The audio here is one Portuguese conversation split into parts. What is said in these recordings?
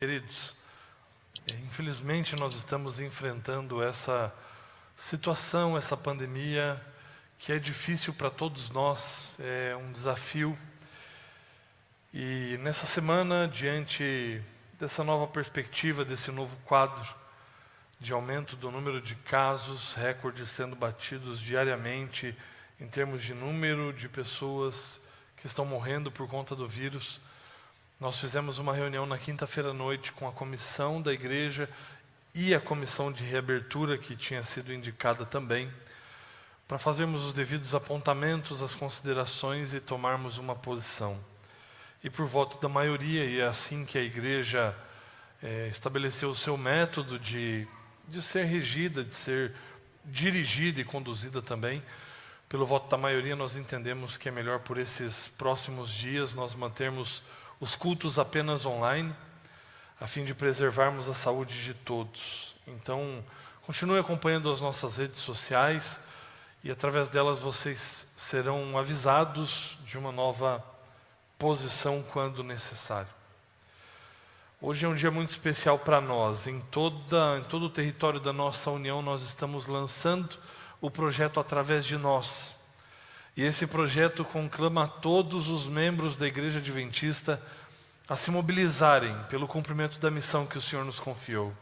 Queridos, infelizmente nós estamos enfrentando essa situação, essa pandemia, que é difícil para todos nós, é um desafio. E nessa semana, diante dessa nova perspectiva, desse novo quadro de aumento do número de casos, recordes sendo batidos diariamente em termos de número de pessoas que estão morrendo por conta do vírus, nós fizemos uma reunião na quinta-feira à noite com a comissão da igreja e a comissão de reabertura, que tinha sido indicada também, para fazermos os devidos apontamentos, as considerações e tomarmos uma posição. E por voto da maioria, e é assim que a igreja estabeleceu o seu método de ser regida, de ser dirigida e conduzida também, pelo voto da maioria nós entendemos que é melhor por esses próximos dias nós mantermos os cultos apenas online, a fim de preservarmos a saúde de todos. Então, continue acompanhando as nossas redes sociais e através delas vocês serão avisados de uma nova posição quando necessário. Hoje é um dia muito especial para nós. Em todo o território da nossa união nós estamos lançando o projeto Através de Nós. E esse projeto conclama a todos os membros da Igreja Adventista a se mobilizarem pelo cumprimento da missão que o Senhor nos confiou.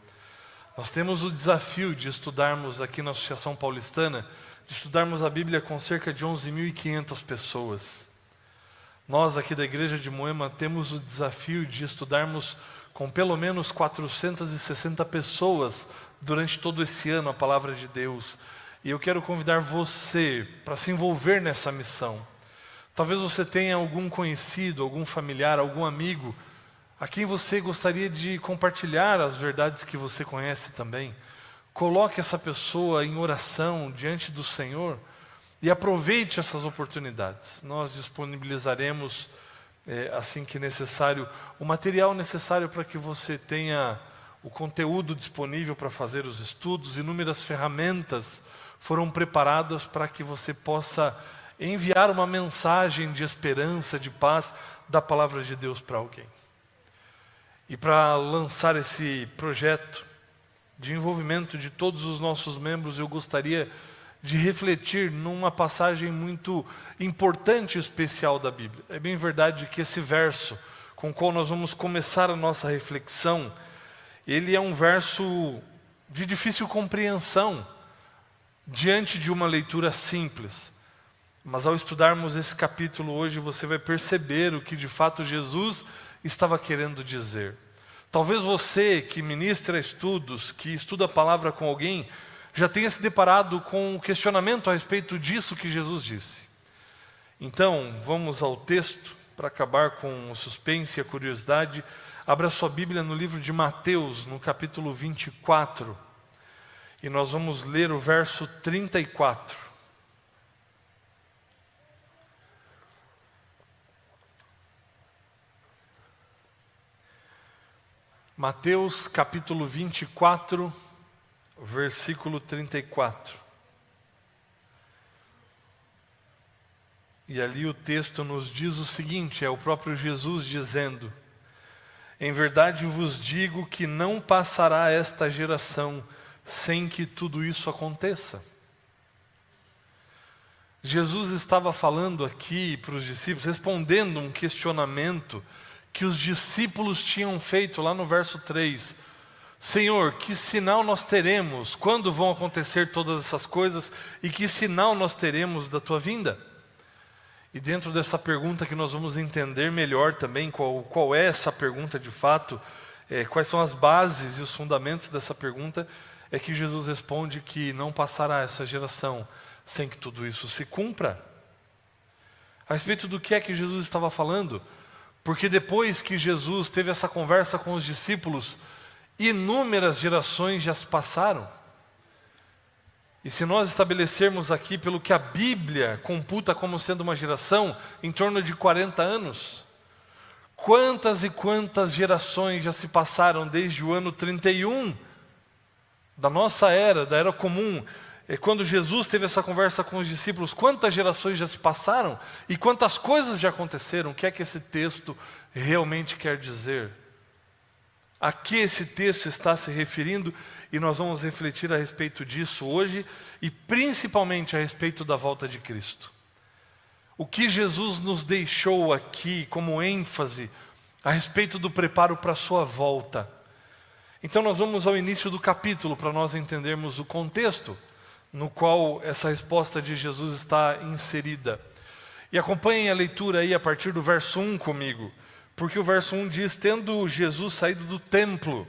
Nós temos o desafio de estudarmos aqui na Associação Paulistana, de estudarmos a Bíblia com cerca de 11.500 pessoas. Nós aqui da Igreja de Moema temos o desafio de estudarmos com pelo menos 460 pessoas durante todo esse ano a Palavra de Deus. E eu quero convidar você para se envolver nessa missão. Talvez você tenha algum conhecido, algum familiar, algum amigo a quem você gostaria de compartilhar as verdades que você conhece também. Coloque essa pessoa em oração diante do Senhor e aproveite essas oportunidades. Nós disponibilizaremos, assim que necessário, o material necessário para que você tenha o conteúdo disponível para fazer os estudos. Inúmeras ferramentas foram preparadas para que você possa enviar uma mensagem de esperança, de paz, da palavra de Deus para alguém. E para lançar esse projeto de envolvimento de todos os nossos membros, eu gostaria de refletir numa passagem muito importante e especial da Bíblia. É bem verdade que esse verso com o qual nós vamos começar a nossa reflexão, ele é um verso de difícil compreensão diante de uma leitura simples. Mas ao estudarmos esse capítulo hoje, você vai perceber o que de fato Jesus estava querendo dizer. Talvez você que ministra estudos, que estuda a palavra com alguém, já tenha se deparado com um questionamento a respeito disso que Jesus disse. Então, vamos ao texto, para acabar com o suspense e a curiosidade. Abra sua Bíblia no livro de Mateus, no capítulo 24. E nós vamos ler o verso 34. Mateus capítulo 24, versículo 34. E ali o texto nos diz o seguinte, é o próprio Jesus dizendo: em verdade vos digo que não passará esta geração sem que tudo isso aconteça. Jesus estava falando aqui para os discípulos, respondendo um questionamento que os discípulos tinham feito lá no verso 3. Senhor, que sinal nós teremos? Quando vão acontecer todas essas coisas? E que sinal nós teremos da tua vinda? E dentro dessa pergunta que nós vamos entender melhor também qual é essa pergunta de fato, quais são as bases e os fundamentos dessa pergunta, é que Jesus responde que não passará essa geração sem que tudo isso se cumpra. A respeito do que é que Jesus estava falando? Porque depois que Jesus teve essa conversa com os discípulos, inúmeras gerações já se passaram. E se nós estabelecermos aqui pelo que a Bíblia computa como sendo uma geração, em torno de 40 anos, quantas e quantas gerações já se passaram desde o ano 31 da nossa era, da era comum, quando Jesus teve essa conversa com os discípulos, quantas gerações já se passaram e quantas coisas já aconteceram? O que é que esse texto realmente quer dizer? a que esse texto está se referindo, e nós vamos refletir a respeito disso hoje, e principalmente a respeito da volta de Cristo. O que Jesus nos deixou aqui como ênfase a respeito do preparo para a sua volta. Então nós vamos ao início do capítulo para nós entendermos o contexto no qual essa resposta de Jesus está inserida. E acompanhem a leitura aí a partir do verso 1 comigo, porque o verso 1 diz: tendo Jesus saído do templo,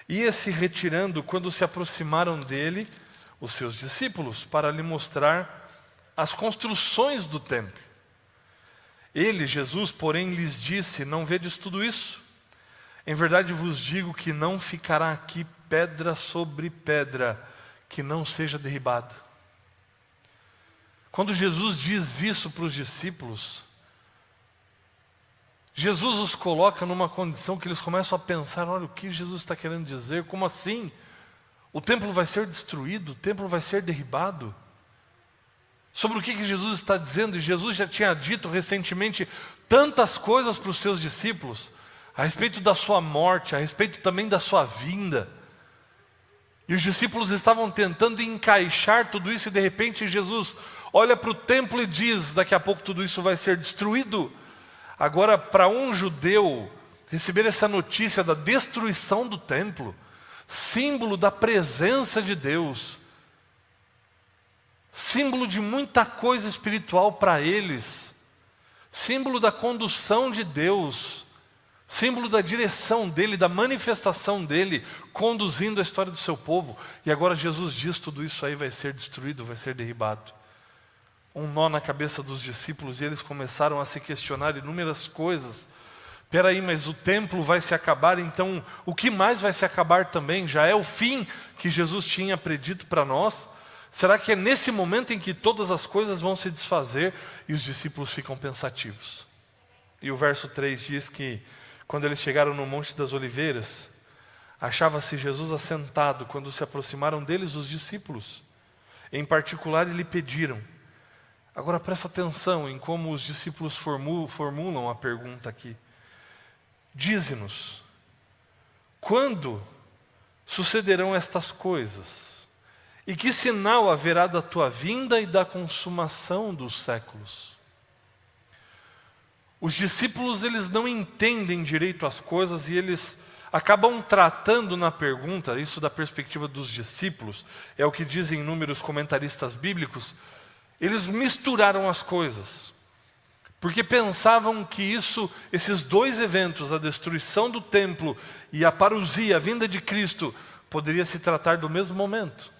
ia se retirando quando se aproximaram dele os seus discípulos para lhe mostrar as construções do templo. Ele, Jesus, porém, lhes disse: não vedes tudo isso? Em verdade vos digo que não ficará aqui pedra sobre pedra que não seja derribada. Quando Jesus diz isso para os discípulos, Jesus os coloca numa condição que eles começam a pensar: olha, o que Jesus está querendo dizer? Como assim? O templo vai ser destruído? O templo vai ser derribado? Sobre o que Jesus está dizendo? E Jesus já tinha dito recentemente tantas coisas para os seus discípulos, a respeito da sua morte, a respeito também da sua vinda. E os discípulos estavam tentando encaixar tudo isso, e de repente Jesus olha para o templo e diz: daqui a pouco tudo isso vai ser destruído. Agora, para um judeu, receber essa notícia da destruição do templo, símbolo da presença de Deus, símbolo de muita coisa espiritual para eles, símbolo da condução de Deus, símbolo da direção dele, da manifestação dele, conduzindo a história do seu povo. E agora Jesus diz: tudo isso aí vai ser destruído, vai ser derribado. Um nó na cabeça dos discípulos, e eles começaram a se questionar inúmeras coisas. Espera aí, mas o templo vai se acabar, então o que mais vai se acabar também? Já é o fim que Jesus tinha predito para nós? Será que é nesse momento em que todas as coisas vão se desfazer? E os discípulos ficam pensativos. E o verso 3 diz que quando eles chegaram no Monte das Oliveiras, achava-se Jesus assentado quando se aproximaram deles os discípulos. Em particular, lhe pediram. Agora presta atenção em como os discípulos formulam a pergunta aqui. Dize-nos, quando sucederão estas coisas? E que sinal haverá da tua vinda e da consumação dos séculos? Os discípulos, eles não entendem direito as coisas e eles acabam tratando na pergunta, isso da perspectiva dos discípulos, é o que dizem inúmeros comentaristas bíblicos, eles misturaram as coisas, porque pensavam que esses dois eventos, a destruição do templo e a parousia, a vinda de Cristo, poderia se tratar do mesmo momento.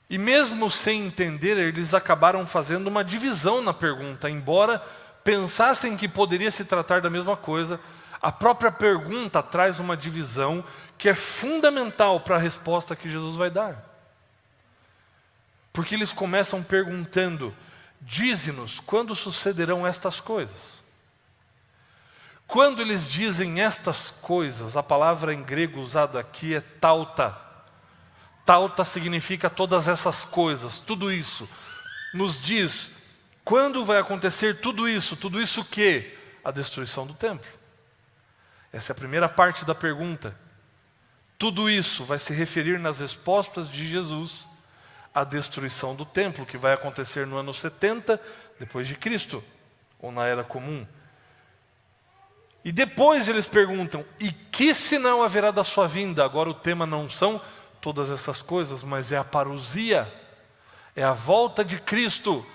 E mesmo sem entender, eles acabaram fazendo uma divisão na pergunta. Embora pensassem que poderia se tratar da mesma coisa, a própria pergunta traz uma divisão que é fundamental para a resposta que Jesus vai dar. Porque eles começam perguntando: dize-nos, quando sucederão estas coisas? Quando eles dizem estas coisas, a palavra em grego usada aqui é tauta. Tauta significa todas essas coisas, tudo isso. Nos diz, quando vai acontecer tudo isso o quê? A destruição do templo. Essa é a primeira parte da pergunta. Tudo isso vai se referir nas respostas de Jesus à destruição do templo, que vai acontecer no ano 70 depois de Cristo, ou na Era Comum. E depois eles perguntam: e que sinal haverá da sua vinda? Agora o tema não são todas essas coisas, mas é a parousia, é a volta de Cristo,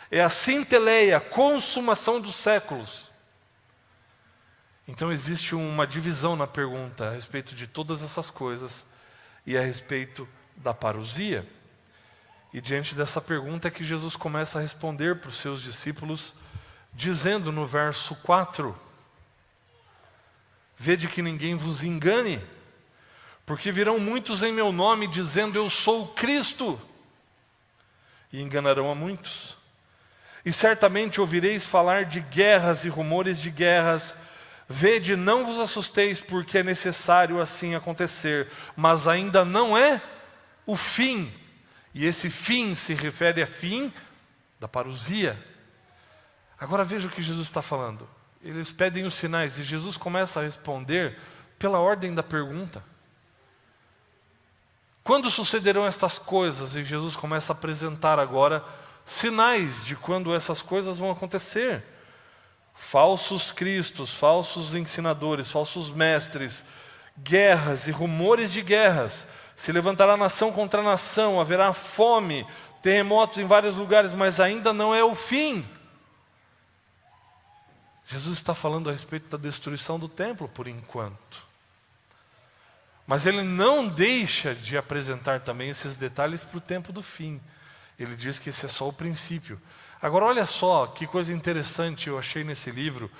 é a sinteleia, a consumação dos séculos. Então existe uma divisão na pergunta a respeito de todas essas coisas e a respeito da parousia. E diante dessa pergunta é que Jesus começa a responder para os seus discípulos, dizendo no verso 4: vede que ninguém vos engane, porque virão muitos em meu nome dizendo eu sou o Cristo, e enganarão a muitos. E certamente ouvireis falar de guerras e rumores de guerras. Vede, não vos assusteis, porque é necessário assim acontecer, mas ainda não é o fim. E esse fim se refere a fim da parousia. Agora veja o que Jesus está falando. eles pedem os sinais, e Jesus começa a responder pela ordem da pergunta. Quando sucederão estas coisas? E Jesus começa a apresentar agora sinais de quando essas coisas vão acontecer. Falsos cristos, falsos ensinadores, falsos mestres, guerras e rumores de guerras. Se levantará nação contra nação, haverá fome, terremotos em vários lugares, mas ainda não é o fim. Jesus está falando a respeito da destruição do templo por enquanto. Mas ele não deixa de apresentar também esses detalhes para o tempo do fim. Ele diz que esse é só o princípio. Agora olha só que coisa interessante eu achei nesse livro,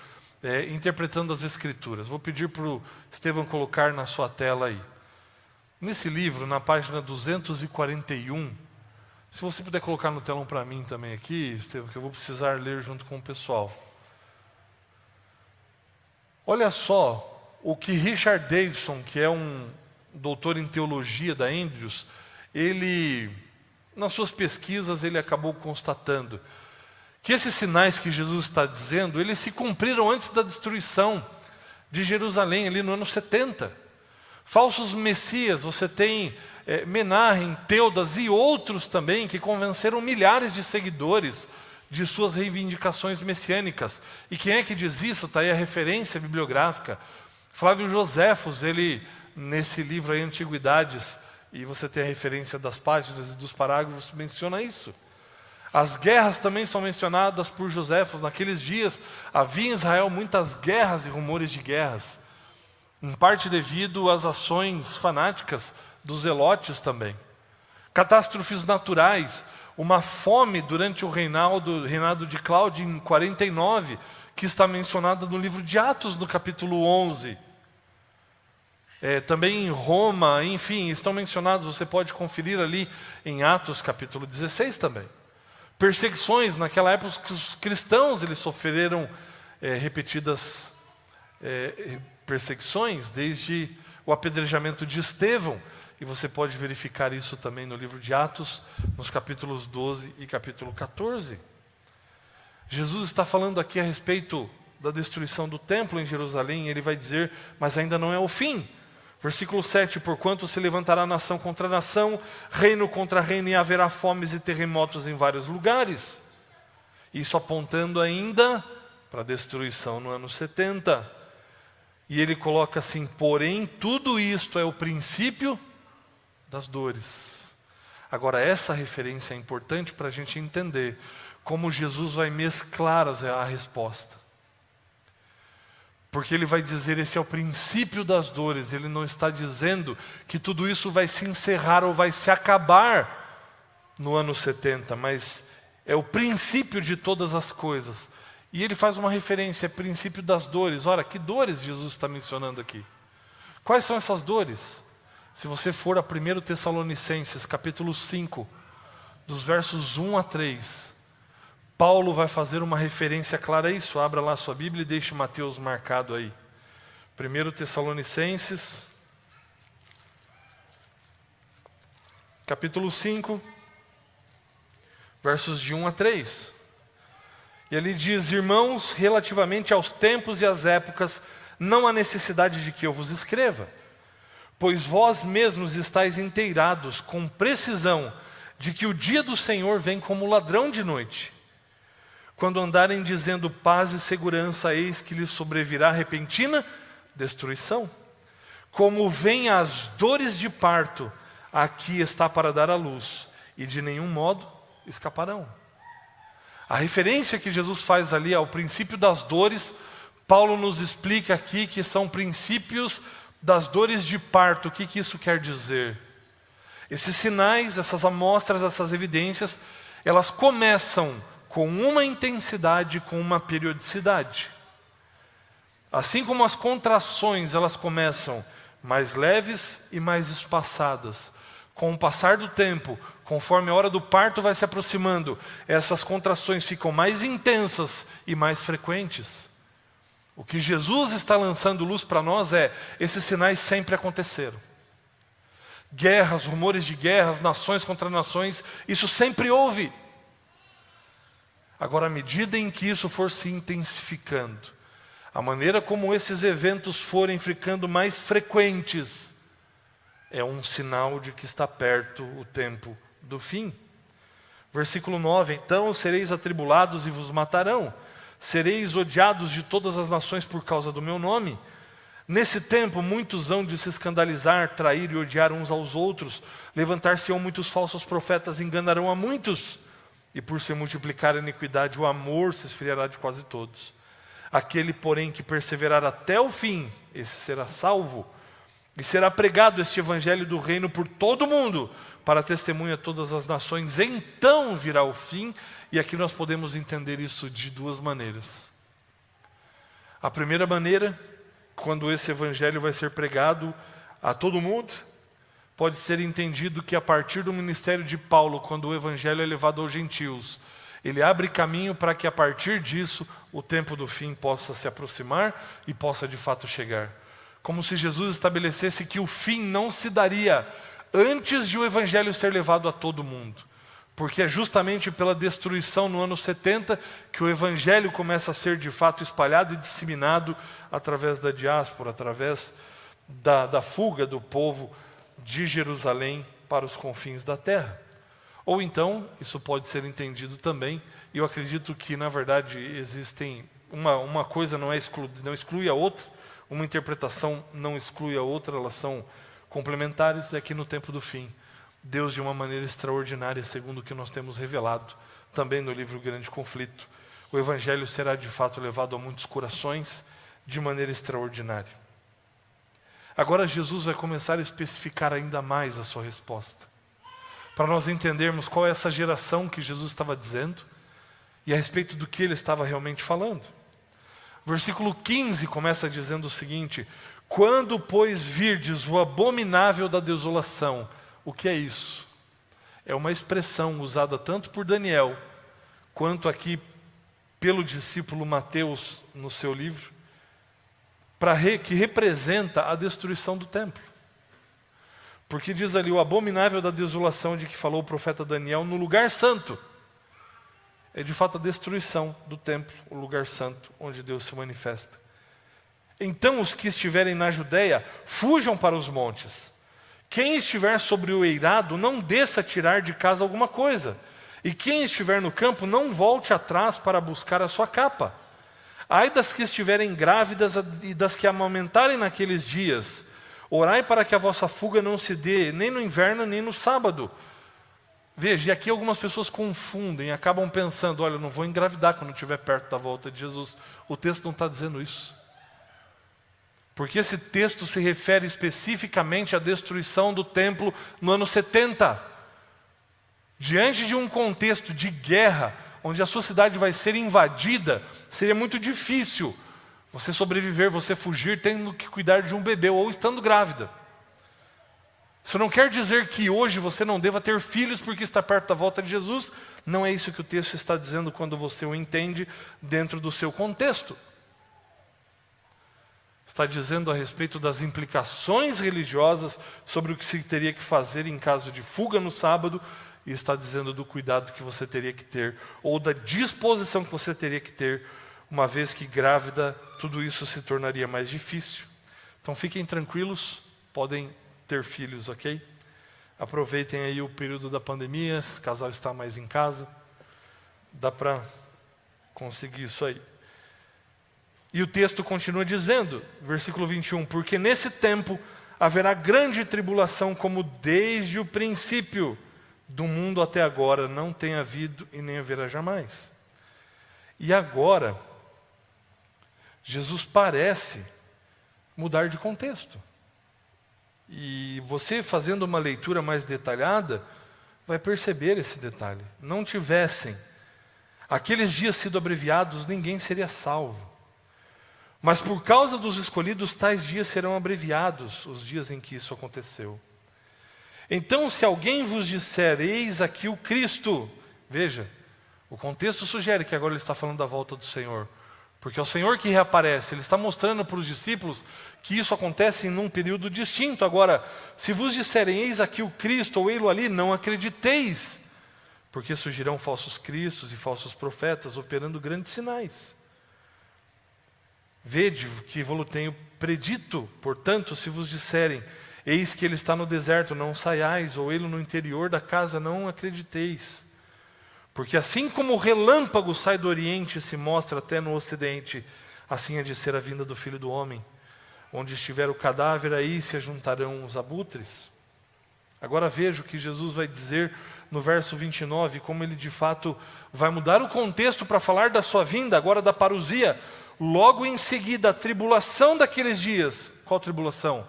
interpretando as Escrituras. Vou pedir para o Estevão colocar na sua tela aí. Nesse livro, na página 241, se você puder colocar no telão para mim também aqui, Estevão, que eu vou precisar ler junto com o pessoal. Olha só o que Richard Davidson, que é um doutor em teologia da Andrews, ele, nas suas pesquisas, ele acabou constatando que esses sinais que Jesus está dizendo, eles se cumpriram antes da destruição de Jerusalém, ali no ano 70. Falsos messias, você tem Menahem, Teudas e outros também, que convenceram milhares de seguidores de suas reivindicações messiânicas. E quem é que diz isso? Está aí a referência bibliográfica. Flávio Joséfos, ele, nesse livro aí, Antiguidades, e você tem a referência das páginas e dos parágrafos, menciona isso. As guerras também são mencionadas por Joséfos. Naqueles dias havia em Israel muitas guerras e rumores de guerras, em parte devido às ações fanáticas dos zelotes também. Catástrofes naturais, uma fome durante o reinado de Cláudio em 49, que está mencionada no livro de Atos, no capítulo 11. Também em Roma, enfim, estão mencionados, você pode conferir ali em Atos, capítulo 16 também. Perseguições, naquela época os cristãos eles sofreram repetidas perseguições, desde o apedrejamento de Estevão, e você pode verificar isso também no livro de Atos, nos capítulos 12 e capítulo 14. Jesus está falando aqui a respeito da destruição do templo em Jerusalém, e ele vai dizer, mas ainda não é o fim. Versículo 7, porquanto se levantará nação contra nação, reino contra reino, e haverá fomes e terremotos em vários lugares. Isso apontando ainda para a destruição no ano 70. E ele coloca assim, porém, tudo isto é o princípio das dores. Agora, essa referência é importante para a gente entender como Jesus vai mesclar a resposta. Porque ele vai dizer, esse é o princípio das dores. Ele não está dizendo que tudo isso vai se encerrar ou vai se acabar no ano 70, mas é o princípio de todas as coisas. E ele faz uma referência, é princípio das dores. Ora, que dores Jesus está mencionando aqui? Quais são essas dores? Se você for a 1 Tessalonicenses, capítulo 5, dos versos 1 a 3, Paulo vai fazer uma referência clara a isso. Abra lá a sua Bíblia e deixe Mateus marcado aí. 1 Tessalonicenses, capítulo 5, versos de 1 a 3. E ele diz, irmãos, relativamente aos tempos e às épocas, não há necessidade de que eu vos escreva, pois vós mesmos estáis inteirados com precisão de que o dia do Senhor vem como ladrão de noite. Quando andarem dizendo paz e segurança, eis que lhes sobrevirá repentina destruição. Como vêm as dores de parto, aqui está para dar à luz, e de nenhum modo escaparão. A referência que Jesus faz ali ao princípio das dores, Paulo nos explica aqui que são princípios das dores de parto. O que isso quer dizer? Esses sinais, essas amostras, essas evidências, elas começam com uma intensidade, com uma periodicidade. Assim como as contrações, elas começam mais leves e mais espaçadas. Com o passar do tempo, conforme a hora do parto vai se aproximando, essas contrações ficam mais intensas e mais frequentes. O que Jesus está lançando luz para nós é, esses sinais sempre aconteceram. Guerras, rumores de guerras, nações contra nações, isso sempre houve. Agora, à medida em que isso for se intensificando, A maneira como esses eventos forem ficando mais frequentes é um sinal de que está perto o tempo do fim. Versículo 9: então sereis atribulados e vos matarão, sereis odiados de todas as nações por causa do meu nome. Nesse tempo muitos hão de se escandalizar, trair e odiar uns aos outros, levantar-se-ão muitos falsos profetas, enganarão a muitos, e por se multiplicar a iniquidade, o amor se esfriará de quase todos. Aquele, porém, que perseverar até o fim, esse será salvo. E será pregado este evangelho do reino por todo o mundo, para testemunha a todas as nações. Então virá o fim. E aqui nós podemos entender isso de duas maneiras. A primeira maneira, quando esse evangelho vai ser pregado a todo mundo, pode ser entendido que a partir do ministério de Paulo, quando o evangelho é levado aos gentios, ele abre caminho para que a partir disso o tempo do fim possa se aproximar e possa de fato chegar. Como se Jesus estabelecesse que o fim não se daria antes de o evangelho ser levado a todo mundo. Porque é justamente pela destruição no ano 70 que o evangelho começa a ser de fato espalhado e disseminado através da diáspora, através da fuga do povo de Jerusalém para os confins da terra. Ou então, isso pode ser entendido também, e eu acredito que na verdade existem, uma coisa não exclui a outra, uma interpretação não exclui a outra, elas são complementares, é que no tempo do fim, Deus de uma maneira extraordinária, segundo o que nós temos revelado, também no livro Grande Conflito, o evangelho será de fato levado a muitos corações de maneira extraordinária. Agora Jesus vai começar a especificar ainda mais a sua resposta, para nós entendermos qual é essa geração que Jesus estava dizendo e a respeito do que ele estava realmente falando. Versículo 15 começa dizendo o seguinte: quando, pois, virdes o abominável da desolação. O que é isso? É uma expressão usada tanto por Daniel, quanto aqui pelo discípulo Mateus no seu livro, que representa a destruição do templo. Porque diz ali, o abominável da desolação de que falou o profeta Daniel, no lugar santo. É de fato a destruição do templo, o lugar santo, onde Deus se manifesta. Então os que estiverem na Judeia, fujam para os montes. Quem estiver sobre o eirado, não desça a tirar de casa alguma coisa. E quem estiver no campo, não volte atrás para buscar a sua capa. Ai das que estiverem grávidas e das que amamentarem naqueles dias. Orai para que a vossa fuga não se dê, nem no inverno, nem no sábado. Veja, e aqui algumas pessoas confundem, acabam pensando, olha, eu não vou engravidar quando estiver perto da volta de Jesus. O texto não está dizendo isso. Porque esse texto se refere especificamente à destruição do templo no ano 70. Diante de um contexto de guerra, onde a sua cidade vai ser invadida, seria muito difícil você sobreviver, você fugir, tendo que cuidar de um bebê ou estando grávida. Isso não quer dizer que hoje você não deva ter filhos porque está perto da volta de Jesus. Não é isso que o texto está dizendo quando você o entende dentro do seu contexto. Está dizendo a respeito das implicações religiosas sobre o que se teria que fazer em caso de fuga no sábado, e está dizendo do cuidado que você teria que ter, ou da disposição que você teria que ter, uma vez que grávida, tudo isso se tornaria mais difícil. Então fiquem tranquilos, podem ter filhos, ok? Aproveitem aí o período da pandemia, se o casal está mais em casa, dá para conseguir isso aí. E o texto continua dizendo, versículo 21, porque nesse tempo haverá grande tribulação, como desde o princípio do mundo até agora não tem havido e nem haverá jamais. E agora, Jesus parece mudar de contexto. E você, fazendo uma leitura mais detalhada, vai perceber esse detalhe. Não tivessem aqueles dias sido abreviados, ninguém seria salvo. Mas por causa dos escolhidos, tais dias serão abreviados, os dias em que isso aconteceu. Então, se alguém vos disser, eis aqui o Cristo, veja, o contexto sugere que agora ele está falando da volta do Senhor, porque é o Senhor que reaparece, ele está mostrando para os discípulos que isso acontece em um período distinto. Agora, se vos disserem, eis aqui o Cristo, ou ei-lo ali, não acrediteis, porque surgirão falsos cristos e falsos profetas, operando grandes sinais. Vede que vos tenho predito, portanto, se vos disserem, eis que ele está no deserto, não saiais, ou ele no interior da casa, não acrediteis. Porque assim como o relâmpago sai do oriente e se mostra até no ocidente, assim há de ser a vinda do Filho do Homem. Onde estiver o cadáver, aí se ajuntarão os abutres. Agora veja o que Jesus vai dizer no verso 29, como ele de fato vai mudar o contexto para falar da sua vinda, agora da parousia. Logo em seguida, a tribulação daqueles dias. Qual tribulação?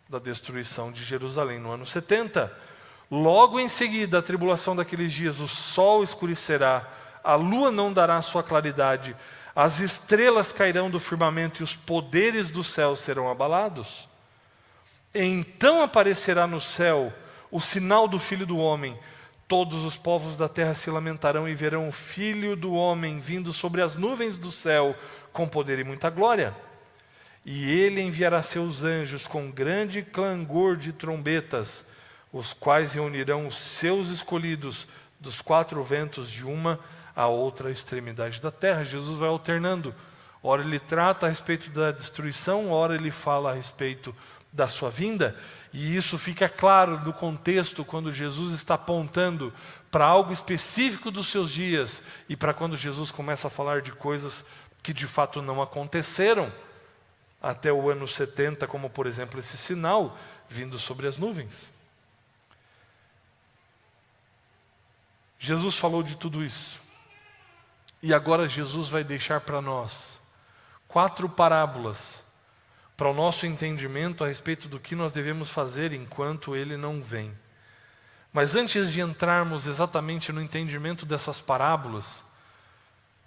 Da destruição de Jerusalém no ano 70. Logo em seguida, a tribulação daqueles dias, o sol escurecerá, a lua não dará sua claridade, as estrelas cairão do firmamento e os poderes do céu serão abalados. Então aparecerá no céu o sinal do Filho do Homem. Todos os povos da terra se lamentarão e verão o Filho do Homem vindo sobre as nuvens do céu com poder e muita glória. E ele enviará seus anjos com grande clangor de trombetas, os quais reunirão os seus escolhidos dos quatro ventos de uma a outra extremidade da terra. Jesus vai alternando. Ora ele trata a respeito da destruição, ora ele fala a respeito da sua vinda. E isso fica claro no contexto quando Jesus está apontando para algo específico dos seus dias e para quando Jesus começa a falar de coisas que de fato não aconteceram até o ano 70, como por exemplo esse sinal vindo sobre as nuvens. Jesus falou de tudo isso. E agora Jesus vai deixar para nós 4 parábolas para o nosso entendimento a respeito do que nós devemos fazer enquanto Ele não vem. Mas antes de entrarmos exatamente no entendimento dessas parábolas,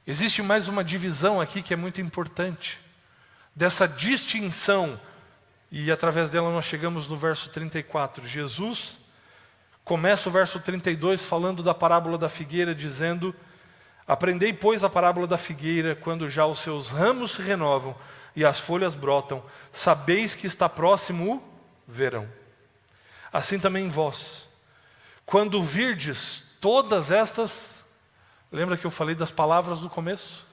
existe mais uma divisão aqui que é muito importante. Dessa distinção, e através dela nós chegamos no verso 34. Jesus começa o verso 32 falando da parábola da figueira, dizendo: aprendei, pois, a parábola da figueira, quando já os seus ramos se renovam e as folhas brotam, sabeis que está próximo o verão. Assim também vós, quando virdes todas estas... Lembra que eu falei das palavras do começo?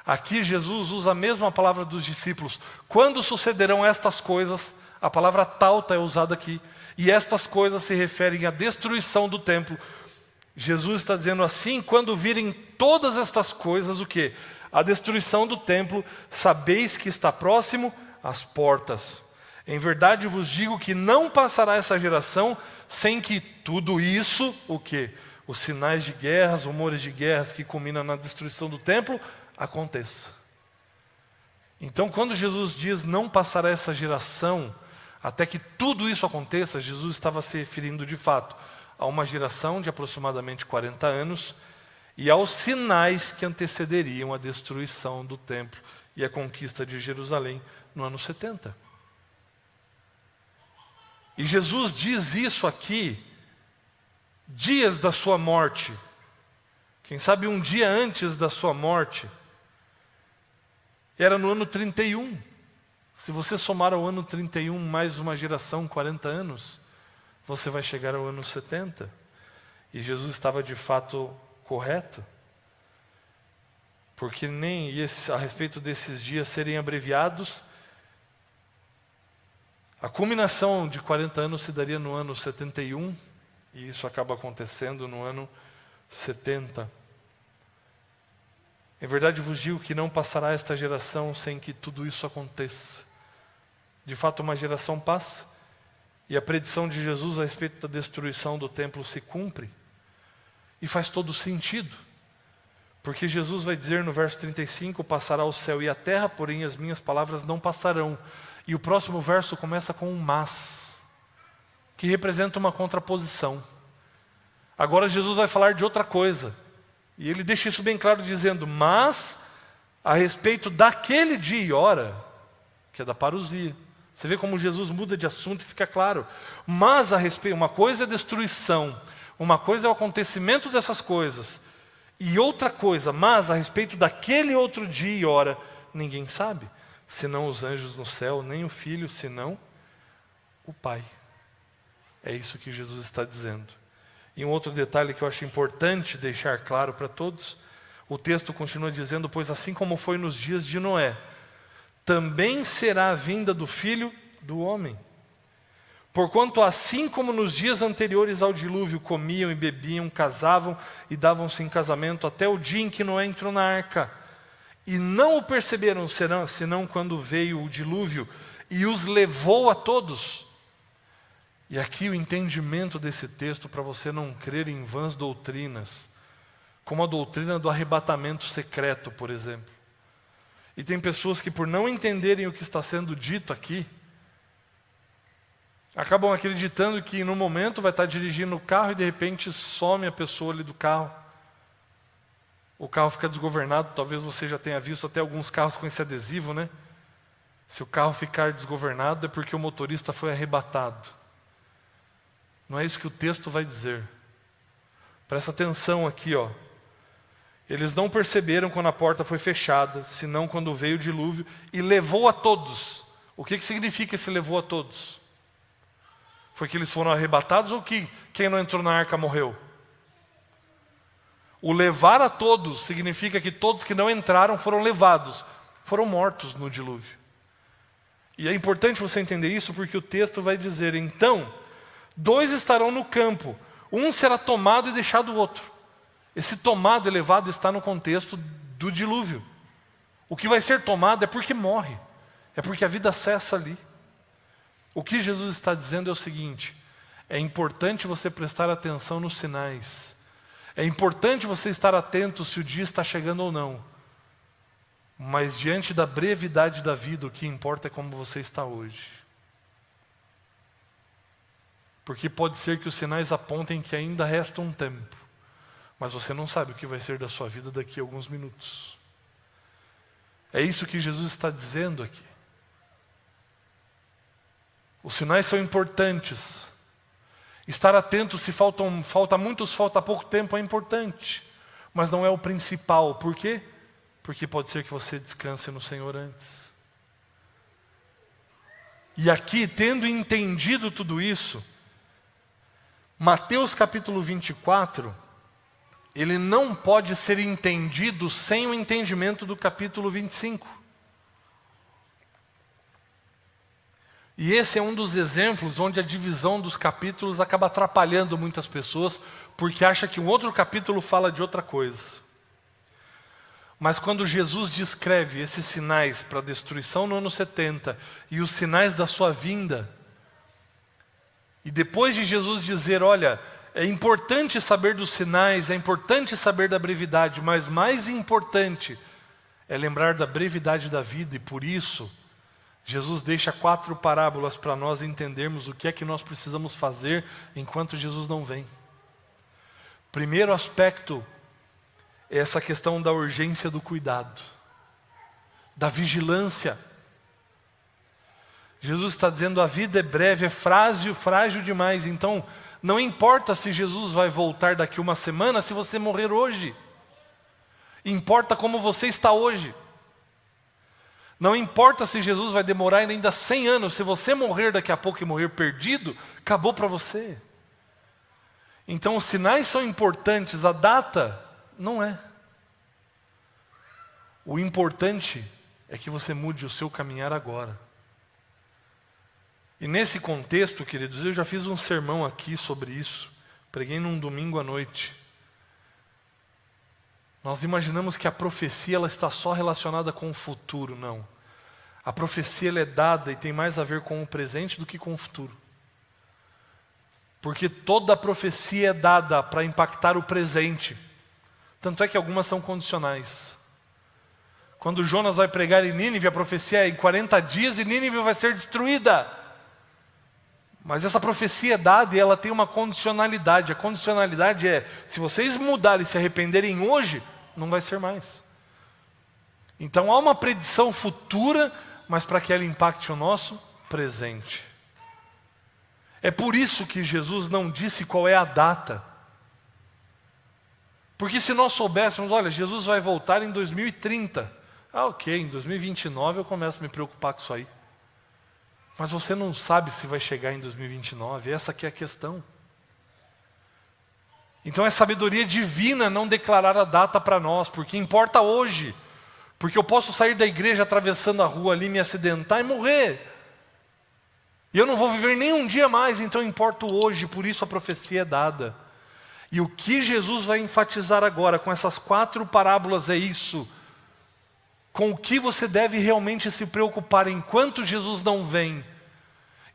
Aqui Jesus usa a mesma palavra dos discípulos. Quando sucederão estas coisas, a palavra tauta é usada aqui, e estas coisas se referem à destruição do templo. Jesus está dizendo assim: quando virem todas estas coisas, o quê? A destruição do templo, sabeis que está próximo às portas. Em verdade vos digo que não passará essa geração sem que tudo isso, o quê? Os sinais de guerras, rumores de guerras que culminam na destruição do templo, aconteça. Então quando Jesus diz não passará essa geração, até que tudo isso aconteça, Jesus estava se referindo de fato a uma geração de aproximadamente 40 anos e aos sinais que antecederiam a destruição do templo e a conquista de Jerusalém no ano 70. E Jesus diz isso aqui dias da sua morte. Quem sabe um dia antes da sua morte. Era no ano 31. Se você somar ao ano 31 mais uma geração, 40 anos, você vai chegar ao ano 70. E Jesus estava de fato correto. Porque nem a respeito desses dias serem abreviados, a culminação de 40 anos se daria no ano 71, e isso acaba acontecendo no ano 70. Em verdade vos digo que não passará esta geração sem que tudo isso aconteça. De fato, uma geração passa, e a predição de Jesus a respeito da destruição do templo se cumpre. E faz todo sentido. Porque Jesus vai dizer no verso 35, passará o céu e a terra, porém as minhas palavras não passarão. E o próximo verso começa com um mas, que representa uma contraposição. Agora Jesus vai falar de outra coisa. E ele deixa isso bem claro dizendo, mas a respeito daquele dia e hora, que é da parousia. Você vê como Jesus muda de assunto e fica claro. Mas a respeito, uma coisa é destruição, uma coisa é o acontecimento dessas coisas, e outra coisa, mas a respeito daquele outro dia e hora, ninguém sabe, senão os anjos no céu, nem o Filho, senão o Pai. É isso que Jesus está dizendo. E um outro detalhe que eu acho importante deixar claro para todos, o texto continua dizendo, pois assim como foi nos dias de Noé, também será a vinda do Filho do Homem. Porquanto assim como nos dias anteriores ao dilúvio comiam e bebiam, casavam e davam-se em casamento até o dia em que Noé entrou na arca, e não o perceberam senão quando veio o dilúvio e os levou a todos. E aqui o entendimento desse texto para você não crer em vãs doutrinas, como a doutrina do arrebatamento secreto, por exemplo. E tem pessoas que, por não entenderem o que está sendo dito aqui, acabam acreditando que no momento vai estar dirigindo o carro e de repente some a pessoa ali do carro. O carro fica desgovernado, talvez você já tenha visto até alguns carros com esse adesivo, né? Se o carro ficar desgovernado é porque o motorista foi arrebatado. Não é isso que o texto vai dizer. Presta atenção aqui, ó. Eles não perceberam quando a porta foi fechada, senão quando veio o dilúvio e levou a todos. O que significa esse levou a todos? Foi que eles foram arrebatados ou que quem não entrou na arca morreu? O levar a todos significa que todos que não entraram foram levados, foram mortos no dilúvio. E é importante você entender isso porque o texto vai dizer, então, 2 estarão no campo, um será tomado e deixado o outro. Esse tomado e levado está no contexto do dilúvio. O que vai ser tomado é porque morre, é porque a vida cessa ali. O que Jesus está dizendo é o seguinte: é importante você prestar atenção nos sinais. É importante você estar atento se o dia está chegando ou não. Mas diante da brevidade da vida, o que importa é como você está hoje. Porque pode ser que os sinais apontem que ainda resta um tempo, mas você não sabe o que vai ser da sua vida daqui a alguns minutos. É isso que Jesus está dizendo aqui. Os sinais são importantes. Estar atento se falta pouco tempo é importante. Mas não é o principal. Por quê? Porque pode ser que você descanse no Senhor antes. E aqui, tendo entendido tudo isso, Mateus capítulo 24, ele não pode ser entendido sem o entendimento do capítulo 25. E esse é um dos exemplos onde a divisão dos capítulos acaba atrapalhando muitas pessoas, porque acha que um outro capítulo fala de outra coisa. Mas quando Jesus descreve esses sinais para a destruição no ano 70 e os sinais da sua vinda, e depois de Jesus dizer, olha, é importante saber dos sinais, é importante saber da brevidade, mas mais importante é lembrar da brevidade da vida, e por isso Jesus deixa 4 parábolas para nós entendermos o que é que nós precisamos fazer enquanto Jesus não vem. Primeiro aspecto é essa questão da urgência do cuidado, da vigilância. Jesus está dizendo, a vida é breve, é frágil demais, então não importa se Jesus vai voltar daqui uma semana, se você morrer hoje. Importa como você está hoje. Não importa se Jesus vai demorar ainda 100 anos, se você morrer daqui a pouco e morrer perdido, acabou para você. Então os sinais são importantes, a data não é. O importante é que você mude o seu caminhar agora. E nesse contexto, queridos, eu já fiz um sermão aqui sobre isso, preguei num domingo à noite. Nós imaginamos que a profecia ela está só relacionada com o futuro, não. A profecia ela é dada e tem mais a ver com o presente do que com o futuro. Porque toda a profecia é dada para impactar o presente. Tanto é que algumas são condicionais. Quando Jonas vai pregar em Nínive, a profecia é em 40 dias e Nínive vai ser destruída. Mas essa profecia é dada e ela tem uma condicionalidade. A condicionalidade é, se vocês mudarem e se arrependerem hoje, não vai ser mais. Então há uma predição futura, mas para que ela impacte o nosso presente. É por isso que Jesus não disse qual é a data. Porque se nós soubéssemos, olha, Jesus vai voltar em 2030. Ah, ok, em 2029 eu começo a me preocupar com isso aí. Mas você não sabe se vai chegar em 2029, essa que é a questão. Então é sabedoria divina não declarar a data para nós, porque importa hoje. Porque eu posso sair da igreja atravessando a rua ali, me acidentar e morrer. E eu não vou viver nem um dia mais, então eu importo hoje, por isso a profecia é dada. E o que Jesus vai enfatizar agora com essas 4 parábolas é isso. Com o que você deve realmente se preocupar enquanto Jesus não vem.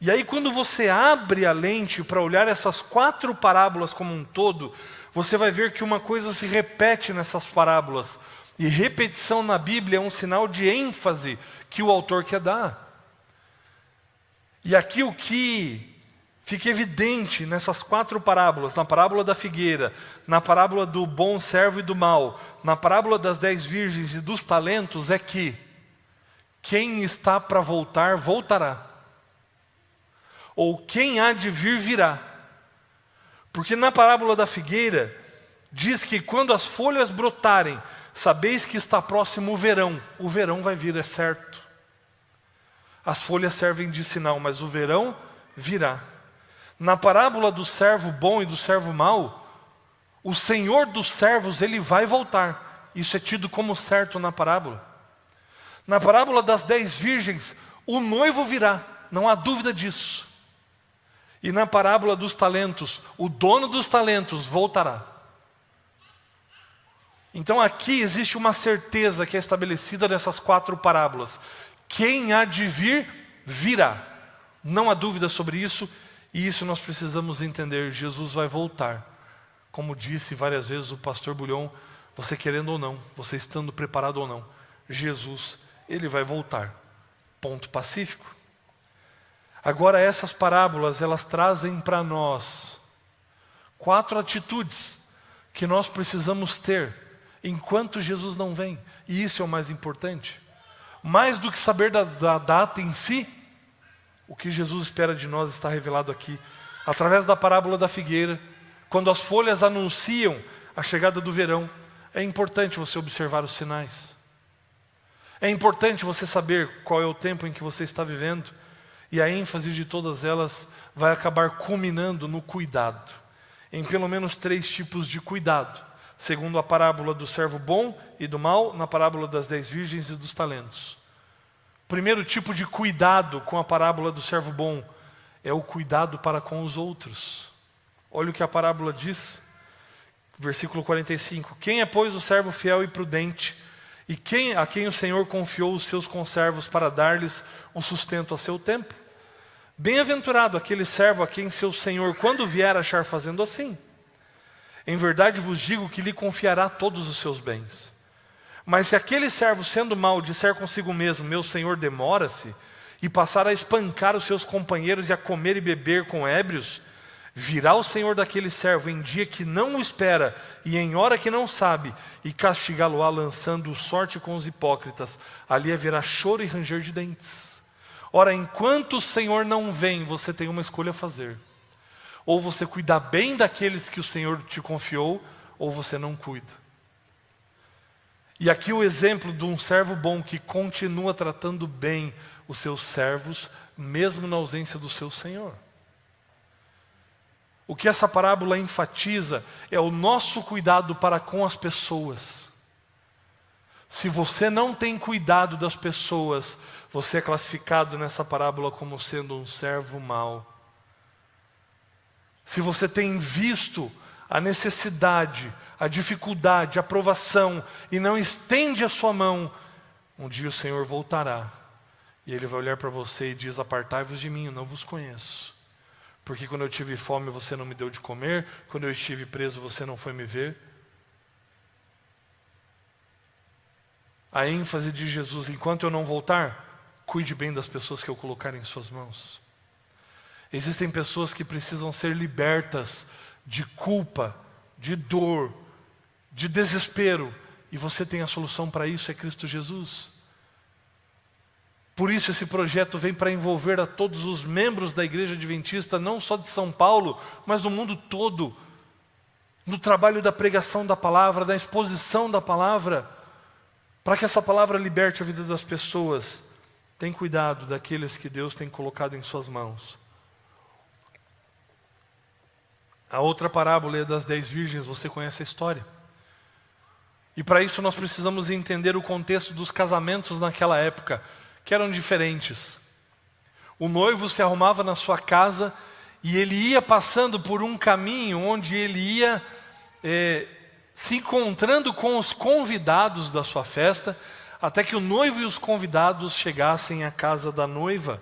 E aí quando você abre a lente para olhar essas 4 parábolas como um todo, você vai ver que uma coisa se repete nessas parábolas. E repetição na Bíblia é um sinal de ênfase que o autor quer dar. E aqui o que fica evidente nessas 4 parábolas, na parábola da figueira, na parábola do bom servo e do mau, na parábola das 10 virgens e dos talentos, é que quem está para voltar, voltará. Ou quem há de vir, virá. Porque na parábola da figueira, diz que quando as folhas brotarem, sabeis que está próximo o verão vai vir, é certo. As folhas servem de sinal, mas o verão virá. Na parábola do servo bom e do servo mau, o Senhor dos servos, ele vai voltar. Isso é tido como certo na parábola. Na parábola das 10 virgens, o noivo virá, não há dúvida disso. E na parábola dos talentos, o dono dos talentos voltará. Então aqui existe uma certeza que é estabelecida nessas 4 parábolas. Quem há de vir, virá. Não há dúvida sobre isso, e isso nós precisamos entender. Jesus vai voltar. Como disse várias vezes o pastor Bulhão, você querendo ou não, você estando preparado ou não, Jesus, ele vai voltar. Ponto pacífico. Agora essas parábolas, elas trazem para nós 4 atitudes que nós precisamos ter enquanto Jesus não vem. E isso é o mais importante. Mais do que saber da data em si, o que Jesus espera de nós está revelado aqui. Através da parábola da figueira, quando as folhas anunciam a chegada do verão, é importante você observar os sinais. É importante você saber qual é o tempo em que você está vivendo. E a ênfase de todas elas vai acabar culminando no cuidado. Em pelo menos 3 tipos de cuidado. Segundo a parábola do servo bom e do mau, na parábola das 10 virgens e dos talentos. Primeiro tipo de cuidado com a parábola do servo bom é o cuidado para com os outros. Olha o que a parábola diz, versículo 45. Quem é, pois, o servo fiel e prudente, e a quem o Senhor confiou os seus conservos para dar-lhes um sustento a seu tempo? Bem-aventurado aquele servo a quem seu Senhor, quando vier, achar fazendo assim. Em verdade vos digo que lhe confiará todos os seus bens. Mas se aquele servo, sendo mau, disser consigo mesmo, meu senhor demora-se, e passar a espancar os seus companheiros e a comer e beber com ébrios, virá o senhor daquele servo em dia que não o espera e em hora que não sabe, e castigá-lo-á lançando sorte com os hipócritas. Ali haverá choro e ranger de dentes. Ora, enquanto o Senhor não vem, você tem uma escolha a fazer. Ou você cuida bem daqueles que o Senhor te confiou, ou você não cuida. E aqui o exemplo de um servo bom que continua tratando bem os seus servos, mesmo na ausência do seu Senhor. O que essa parábola enfatiza é o nosso cuidado para com as pessoas. Se você não tem cuidado das pessoas, você é classificado nessa parábola como sendo um servo mau. Se você tem visto a necessidade, a dificuldade, a provação, e não estende a sua mão, um dia o Senhor voltará. E Ele vai olhar para você e diz, apartai-vos de mim, eu não vos conheço. Porque quando eu tive fome você não me deu de comer, quando eu estive preso você não foi me ver. A ênfase de Jesus, enquanto eu não voltar, cuide bem das pessoas que eu colocar em suas mãos. Existem pessoas que precisam ser libertas de culpa, de dor, de desespero, e você tem a solução para isso, é Cristo Jesus. Por isso esse projeto vem para envolver a todos os membros da Igreja Adventista, não só de São Paulo, mas do mundo todo, no trabalho da pregação da palavra, da exposição da palavra, para que essa palavra liberte a vida das pessoas. Tem cuidado daqueles que Deus tem colocado em suas mãos. A outra parábola é das 10 virgens, você conhece a história. E para isso nós precisamos entender o contexto dos casamentos naquela época, que eram diferentes. O noivo se arrumava na sua casa e ele ia passando por um caminho onde ele ia se encontrando com os convidados da sua festa, até que o noivo e os convidados chegassem à casa da noiva,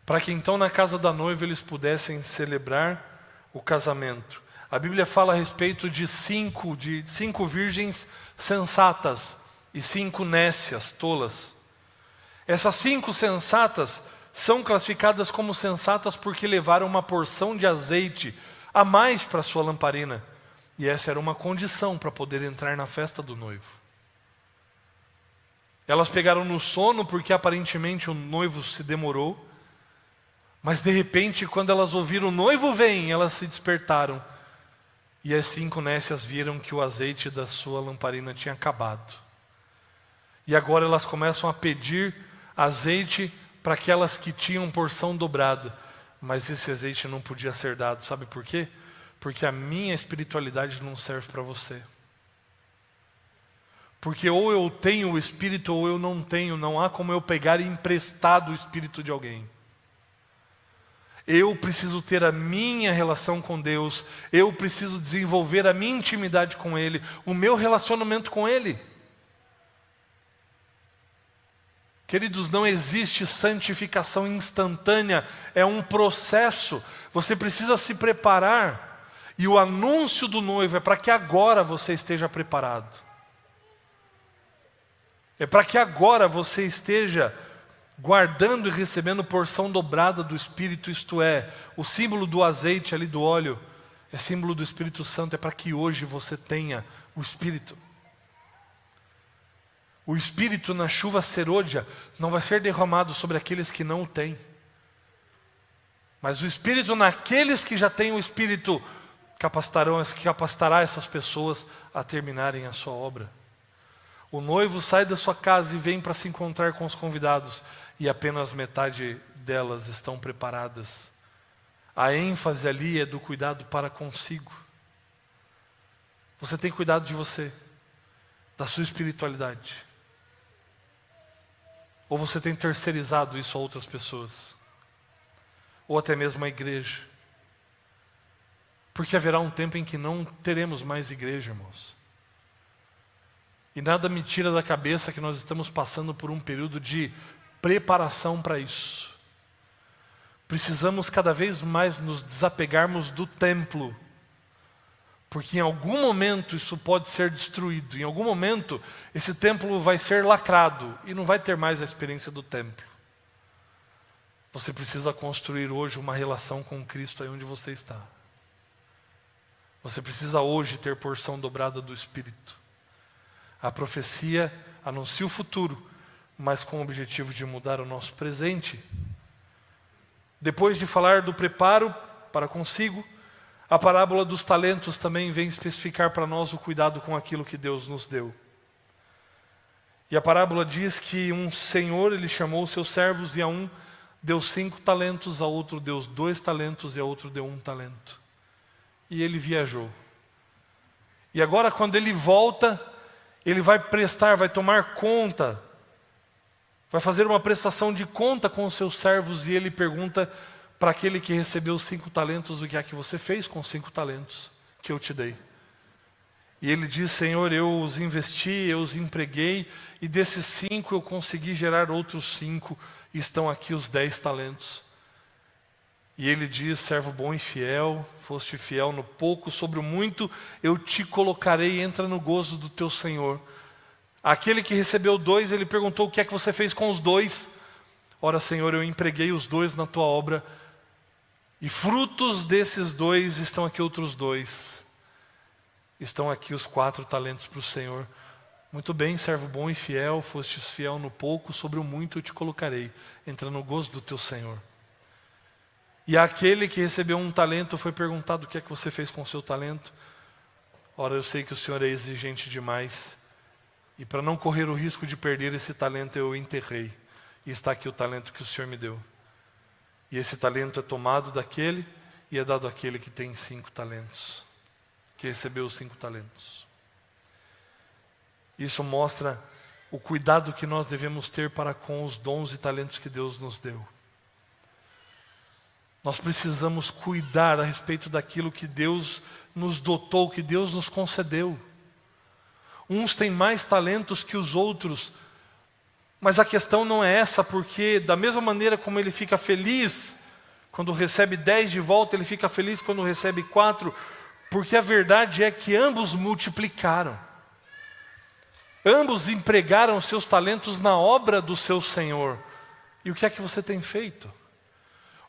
para que então na casa da noiva eles pudessem celebrar o casamento. A Bíblia fala a respeito de cinco virgens sensatas e 5 nécias, tolas. Essas 5 sensatas são classificadas como sensatas porque levaram uma porção de azeite a mais para sua lamparina. E essa era uma condição para poder entrar na festa do noivo. Elas pegaram no sono porque aparentemente o noivo se demorou, mas de repente quando elas ouviram o noivo vem, elas se despertaram. E as 5 nécias viram que o azeite da sua lamparina tinha acabado. E agora elas começam a pedir azeite para aquelas que tinham porção dobrada. Mas esse azeite não podia ser dado. Sabe por quê? Porque a minha espiritualidade não serve para você. Porque ou eu tenho o Espírito ou eu não tenho. Não há como eu pegar emprestado o Espírito de alguém. Eu preciso ter a minha relação com Deus. Eu preciso desenvolver a minha intimidade com Ele. O meu relacionamento com Ele. Queridos, não existe santificação instantânea, é um processo. Você precisa se preparar. E o anúncio do noivo é para que agora você esteja preparado. É para que agora você esteja guardando e recebendo porção dobrada do Espírito, isto é, o símbolo do azeite ali, do óleo, é símbolo do Espírito Santo, é para que hoje você tenha o Espírito. O Espírito na chuva serôdia não vai ser derramado sobre aqueles que não o têm. Mas o Espírito naqueles que já têm o Espírito capacitará essas pessoas a terminarem a sua obra. O noivo sai da sua casa e vem para se encontrar com os convidados e apenas metade delas estão preparadas. A ênfase ali é do cuidado para consigo. Você tem cuidado de você, da sua espiritualidade. Ou você tem terceirizado isso a outras pessoas? Ou até mesmo a igreja? Porque haverá um tempo em que não teremos mais igreja, irmãos. E nada me tira da cabeça que nós estamos passando por um período de preparação para isso. Precisamos cada vez mais nos desapegarmos do templo. Porque em algum momento isso pode ser destruído. Em algum momento esse templo vai ser lacrado e não vai ter mais a experiência do templo. Você precisa construir hoje uma relação com Cristo aí onde você está. Você precisa hoje ter porção dobrada do Espírito. A profecia anuncia o futuro, mas com o objetivo de mudar o nosso presente. Depois de falar do preparo para consigo, a parábola dos talentos também vem especificar para nós o cuidado com aquilo que Deus nos deu. E a parábola diz que um senhor, ele chamou os seus servos e a um deu 5 talentos, a outro deu 2 talentos e a outro deu 1 talento. E ele viajou. E agora quando ele volta, ele vai vai tomar conta, vai fazer uma prestação de conta com os seus servos e ele pergunta para aquele que recebeu 5 talentos, o que é que você fez com os 5 talentos que eu te dei? E ele diz, Senhor, eu os investi, eu os empreguei, e desses 5 eu consegui gerar outros 5, e estão aqui os 10 talentos. E ele diz, servo bom e fiel, foste fiel no pouco, sobre o muito eu te colocarei, entra no gozo do teu Senhor. Aquele que recebeu 2, ele perguntou, o que é que você fez com os 2? Ora, Senhor, eu empreguei os 2 na tua obra, e frutos desses 2 estão aqui outros 2. Estão aqui os 4 talentos para o Senhor. Muito bem, servo bom e fiel, fostes fiel no pouco, sobre o muito eu te colocarei. Entra no gozo do teu Senhor. E aquele que recebeu 1 talento foi perguntado, o que é que você fez com o seu talento? Ora, eu sei que o Senhor é exigente demais. E para não correr o risco de perder esse talento, eu o enterrei. E está aqui o talento que o Senhor me deu. E esse talento é tomado daquele e é dado àquele que tem 5 talentos. Que recebeu os 5 talentos. Isso mostra o cuidado que nós devemos ter para com os dons e talentos que Deus nos deu. Nós precisamos cuidar a respeito daquilo que Deus nos dotou, que Deus nos concedeu. Uns têm mais talentos que os outros, mas a questão não é essa, porque da mesma maneira como ele fica feliz quando recebe 10 de volta, ele fica feliz quando recebe 4, porque a verdade é que ambos multiplicaram. Ambos empregaram seus talentos na obra do seu Senhor. E o que é que você tem feito?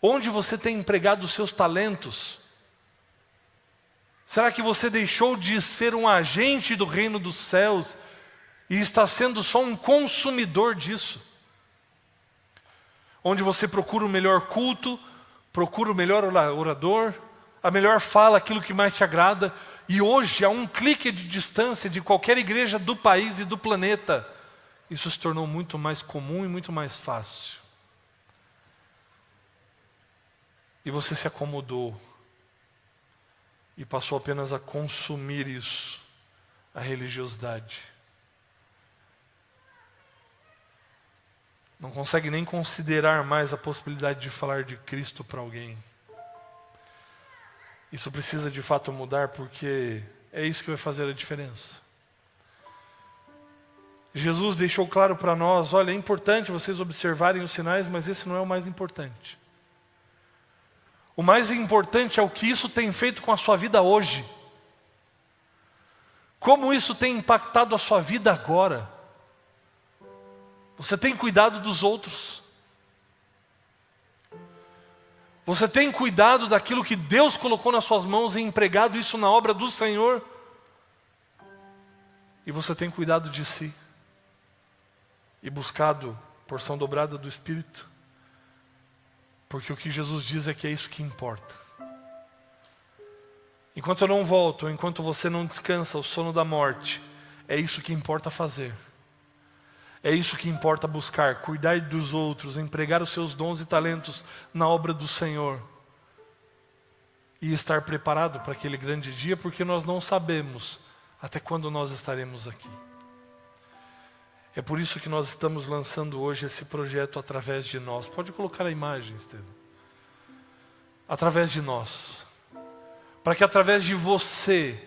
Onde você tem empregado os seus talentos? Será que você deixou de ser um agente do reino dos céus e está sendo só um consumidor disso? Onde você procura o melhor culto, procura o melhor orador, a melhor fala, aquilo que mais te agrada, e hoje, a um clique de distância de qualquer igreja do país e do planeta, isso se tornou muito mais comum e muito mais fácil. E você se acomodou e passou apenas a consumir isso, a religiosidade. Não consegue nem considerar mais a possibilidade de falar de Cristo para alguém. Isso precisa de fato mudar, porque é isso que vai fazer a diferença. Jesus deixou claro para nós, olha, é importante vocês observarem os sinais, mas esse não é o mais importante. O mais importante é o que isso tem feito com a sua vida hoje. Como isso tem impactado a sua vida agora. Você tem cuidado dos outros? Você tem cuidado daquilo que Deus colocou nas suas mãos e empregado isso na obra do Senhor? E você tem cuidado de si? E buscado porção dobrada do Espírito? Porque o que Jesus diz é que é isso que importa. Enquanto eu não volto, enquanto você não descansa o sono da morte, é isso que importa fazer. É isso que importa buscar, cuidar dos outros, empregar os seus dons e talentos na obra do Senhor. E estar preparado para aquele grande dia, porque nós não sabemos até quando nós estaremos aqui. É por isso que nós estamos lançando hoje esse projeto através de nós. Pode colocar a imagem, Estevam. Através de nós. Para que através de você,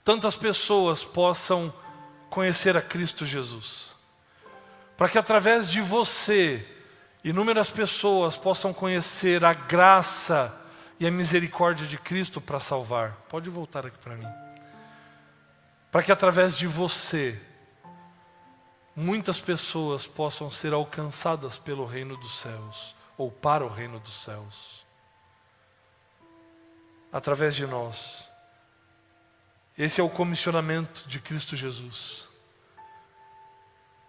tantas pessoas possam conhecer a Cristo Jesus. Para que através de você, inúmeras pessoas possam conhecer a graça e a misericórdia de Cristo para salvar. Pode voltar aqui para mim. Para que através de você, muitas pessoas possam ser alcançadas pelo reino dos céus, ou para o reino dos céus. Através de nós. Esse é o comissionamento de Cristo Jesus.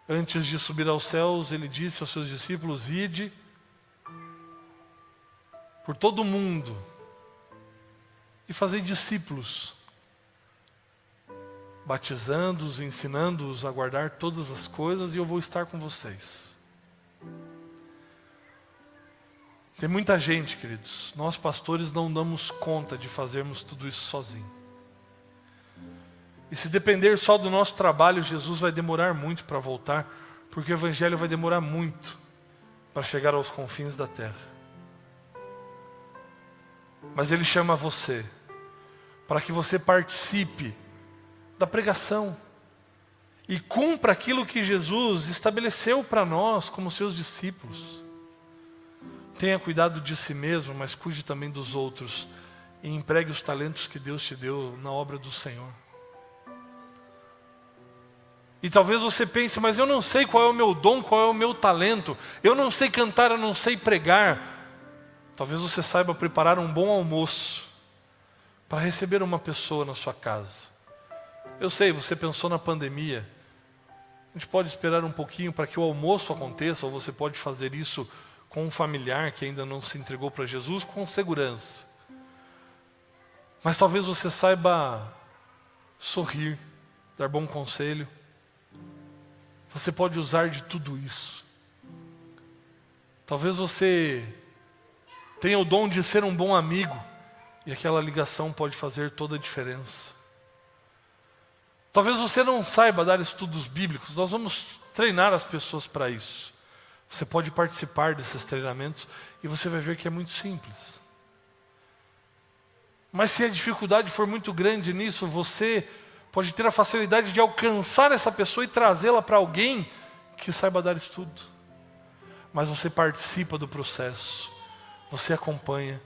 Antes de subir aos céus, ele disse aos seus discípulos, ide por todo o mundo e fazei discípulos, batizando-os, ensinando-os a guardar todas as coisas, e eu vou estar com vocês. Tem muita gente, queridos, nós pastores não damos conta de fazermos tudo isso sozinhos. E se depender só do nosso trabalho, Jesus vai demorar muito para voltar, porque o Evangelho vai demorar muito para chegar aos confins da terra. Mas Ele chama você, para que você participe da pregação e cumpra aquilo que Jesus estabeleceu para nós como seus discípulos. Tenha cuidado de si mesmo, mas cuide também dos outros e empregue os talentos que Deus te deu na obra do Senhor. E talvez você pense, mas eu não sei qual é o meu dom, qual é o meu talento. Eu não sei cantar, eu não sei pregar. Talvez você saiba preparar um bom almoço para receber uma pessoa na sua casa. Eu sei, você pensou na pandemia. A gente pode esperar um pouquinho para que o almoço aconteça, ou você pode fazer isso com um familiar que ainda não se entregou para Jesus com segurança. Mas talvez você saiba sorrir, dar bom conselho. Você pode usar de tudo isso. Talvez você tenha o dom de ser um bom amigo, e aquela ligação pode fazer toda a diferença. Talvez você não saiba dar estudos bíblicos, nós vamos treinar as pessoas para isso. Você pode participar desses treinamentos e você vai ver que é muito simples. Mas se a dificuldade for muito grande nisso, você pode ter a facilidade de alcançar essa pessoa e trazê-la para alguém que saiba dar estudo. Mas você participa do processo, você acompanha.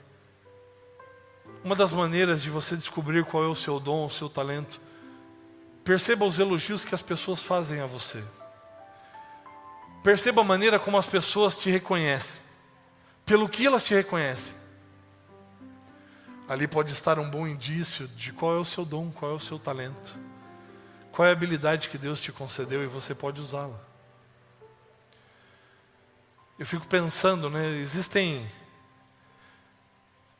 Uma das maneiras de você descobrir qual é o seu dom, o seu talento, perceba os elogios que as pessoas fazem a você. Perceba a maneira como as pessoas te reconhecem, pelo que elas te reconhecem. Ali pode estar um bom indício de qual é o seu dom, qual é o seu talento, qual é a habilidade que Deus te concedeu e você pode usá-la. Eu fico pensando, existem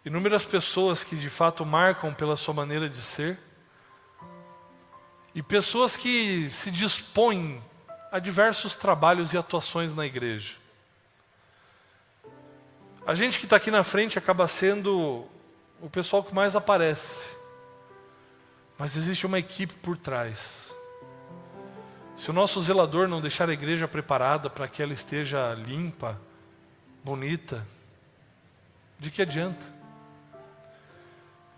inúmeras pessoas que de fato marcam pela sua maneira de ser e pessoas que se dispõem a diversos trabalhos e atuações na igreja. A gente que está aqui na frente acaba sendo o pessoal que mais aparece, mas existe uma equipe por trás. Se o nosso zelador não deixar a igreja preparada para que ela esteja limpa, bonita, de que adianta?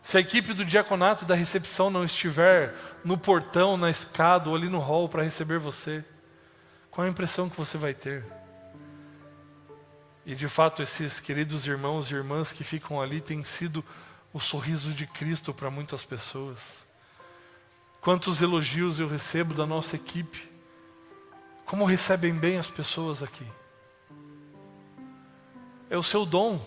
Se a equipe do diaconato e da recepção não estiver no portão, na escada ou ali no hall para receber você, qual a impressão que você vai ter? E de fato esses queridos irmãos e irmãs que ficam ali têm sido o sorriso de Cristo para muitas pessoas. Quantos elogios eu recebo da nossa equipe. Como recebem bem as pessoas aqui. É o seu dom.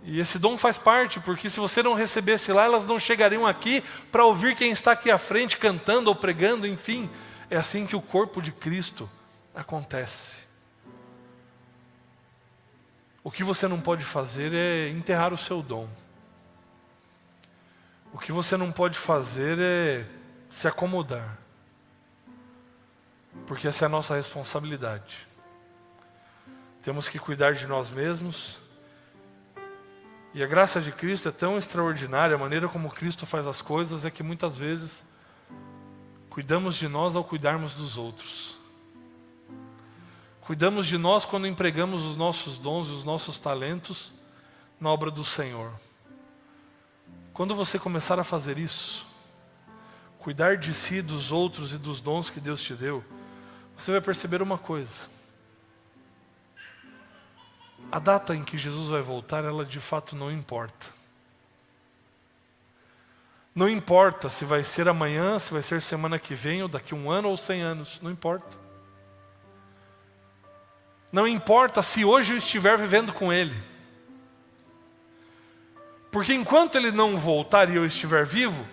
E esse dom faz parte, porque se você não recebesse lá, elas não chegariam aqui para ouvir quem está aqui à frente cantando ou pregando, enfim. É assim que o corpo de Cristo acontece. O que você não pode fazer é enterrar o seu dom. O que você não pode fazer é se acomodar. Porque essa é a nossa responsabilidade. Temos que cuidar de nós mesmos. E a graça de Cristo é tão extraordinária, a maneira como Cristo faz as coisas é que muitas vezes cuidamos de nós ao cuidarmos dos outros. Cuidamos de nós quando empregamos os nossos dons e os nossos talentos na obra do Senhor. Quando você começar a fazer isso, cuidar de si, dos outros e dos dons que Deus te deu, você vai perceber uma coisa. A data em que Jesus vai voltar, ela de fato não importa. Não importa se vai ser amanhã, se vai ser semana que vem, ou daqui 1 ano ou 100 anos, não importa. Não importa se hoje eu estiver vivendo com Ele. Porque enquanto Ele não voltar e eu estiver vivo,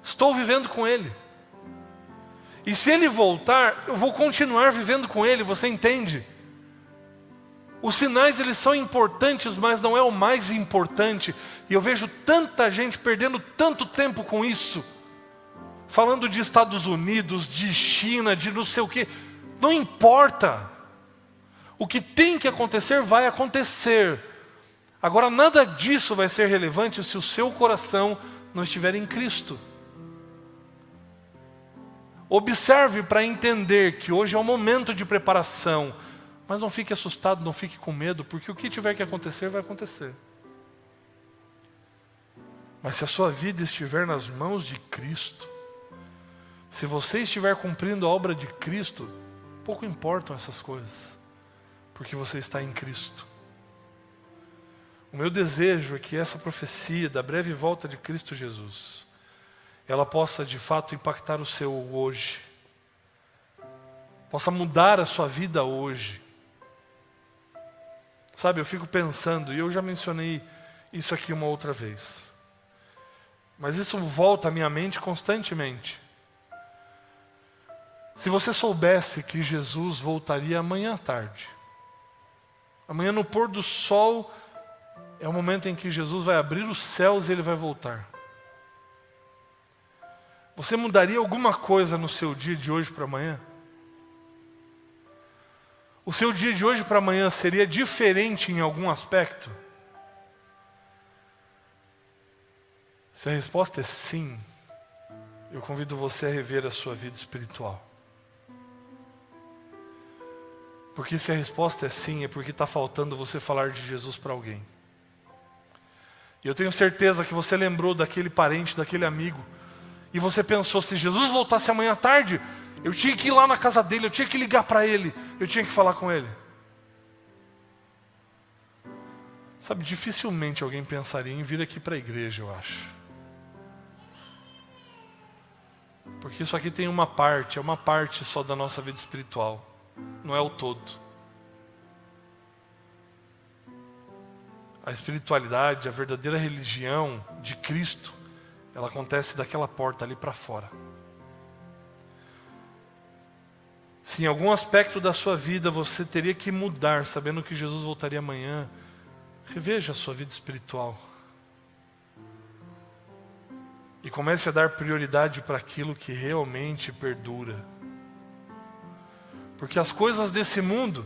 estou vivendo com Ele. E se Ele voltar, eu vou continuar vivendo com Ele, você entende? Os sinais, eles são importantes, mas não é o mais importante. E eu vejo tanta gente perdendo tanto tempo com isso. Falando de Estados Unidos, de China, de não sei o quê. Não importa. O que tem que acontecer, vai acontecer. Agora, nada disso vai ser relevante se o seu coração não estiver em Cristo. Observe para entender que hoje é um momento de preparação. Mas não fique assustado, não fique com medo, porque o que tiver que acontecer, vai acontecer. Mas se a sua vida estiver nas mãos de Cristo, se você estiver cumprindo a obra de Cristo, pouco importam essas coisas, porque você está em Cristo. O meu desejo é que essa profecia da breve volta de Cristo Jesus, ela possa de fato impactar o seu hoje, possa mudar a sua vida hoje. Sabe, eu fico pensando, e eu já mencionei isso aqui uma outra vez, mas isso volta à minha mente constantemente. Se você soubesse que Jesus voltaria amanhã à tarde, amanhã no pôr do sol, é o momento em que Jesus vai abrir os céus e Ele vai voltar. Você mudaria alguma coisa no seu dia de hoje para amanhã? O seu dia de hoje para amanhã seria diferente em algum aspecto? Se a resposta é sim, eu convido você a rever a sua vida espiritual. Porque se a resposta é sim, é porque está faltando você falar de Jesus para alguém. E eu tenho certeza que você lembrou daquele parente, daquele amigo, e você pensou, se Jesus voltasse amanhã à tarde, eu tinha que ir lá na casa dele, eu tinha que ligar para ele, eu tinha que falar com ele. Sabe, dificilmente alguém pensaria em vir aqui para a igreja, eu acho. Porque isso aqui tem uma parte só da nossa vida espiritual, não é o todo. A espiritualidade, a verdadeira religião de Cristo, ela acontece daquela porta ali para fora. Se em algum aspecto da sua vida você teria que mudar, sabendo que Jesus voltaria amanhã, reveja a sua vida espiritual. E comece a dar prioridade para aquilo que realmente perdura. Porque as coisas desse mundo,